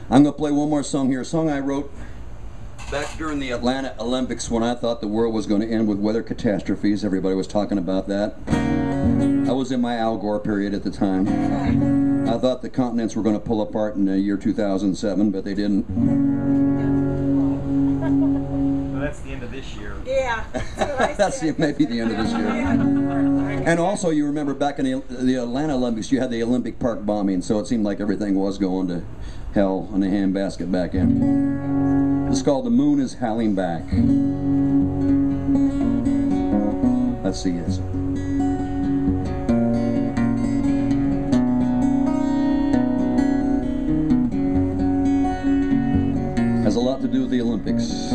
I'm going to play one more song here, a song I wrote back during the Atlanta Olympics when I thought the world was going to end with weather catastrophes. Everybody was talking about that. I was in my Al Gore period at the time. I thought the continents were going to pull apart in the year 2007, but they didn't. Well, that's the end of this year. Yeah. That's maybe the end of this year. And also, you remember back in the Atlanta Olympics, you had the Olympic Park bombing, so it seemed like everything was going to hell in a handbasket back in. It's called The Moon is Howling Back. Let's see this. Has a lot to do with the Olympics.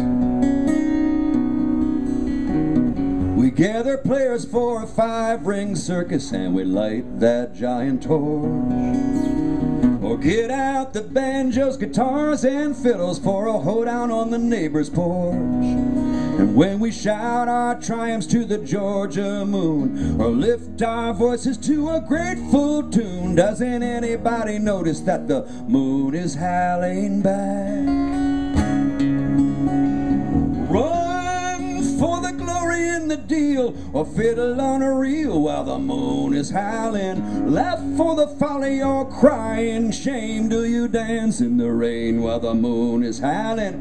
We gather players for a 5-ring circus and we light that giant torch. Or get out the banjos, guitars, and fiddles for a hoedown on the neighbor's porch. And when we shout our triumphs to the Georgia moon, or lift our voices to a grateful tune, doesn't anybody notice that the moon is howling back? Run for the glory in the deal, or fiddle on a reel while the moon is howling. Laugh for the folly or crying shame. Do you dance in the rain while the moon is howling?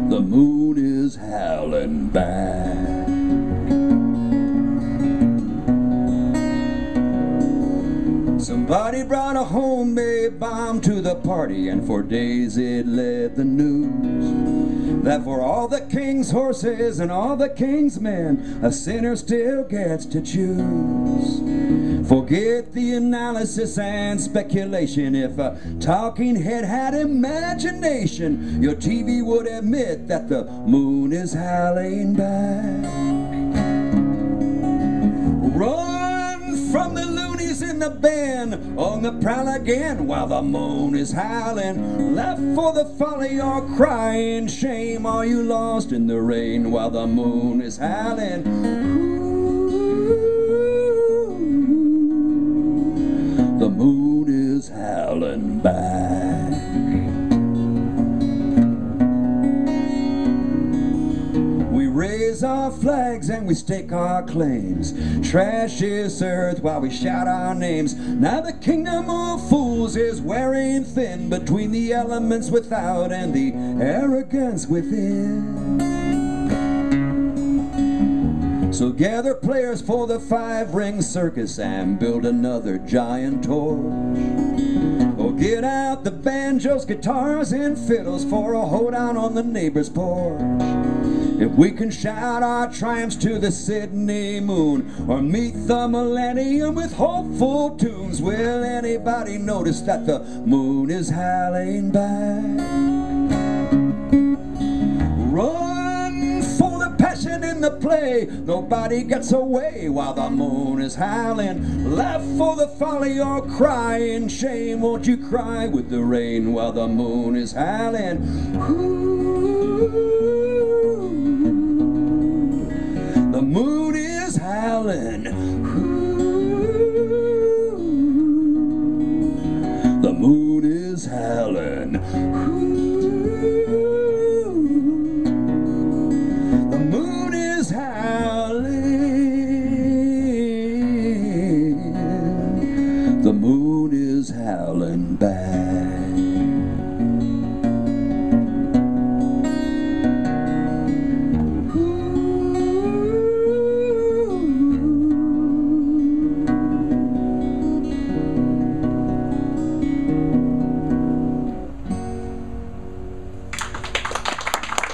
The moon is howling back. Somebody brought a homemade bomb to the party, and for days it led the news that for all the king's horses and all the king's men, a sinner still gets to choose. Forget the analysis and speculation. If a talking head had imagination, your TV would admit that the moon is howling back. Run from the loonies in the band, on the prowl again while the moon is howling. Laugh for the folly or crying shame. Are you lost in the rain while the moon is howling? The moon is howling back. We raise our flags and we stake our claims. Trash this earth while we shout our names. Now the kingdom of fools is wearing thin between the elements without and the arrogance within. So gather players for the 5-ring circus and build another giant torch. Or get out the banjos, guitars, and fiddles for a hoedown on the neighbor's porch. If we can shout our triumphs to the Sydney moon, or meet the millennium with hopeful tunes, will anybody notice that the moon is howling back? Run for the passion in the play, nobody gets away while the moon is howling. Laugh for the folly or crying shame. Won't you cry with the rain while the moon is howling? The moon is howling. The moon is howling. The moon is howling. The moon is howling back.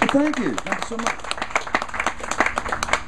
Thank you. Thank you so much.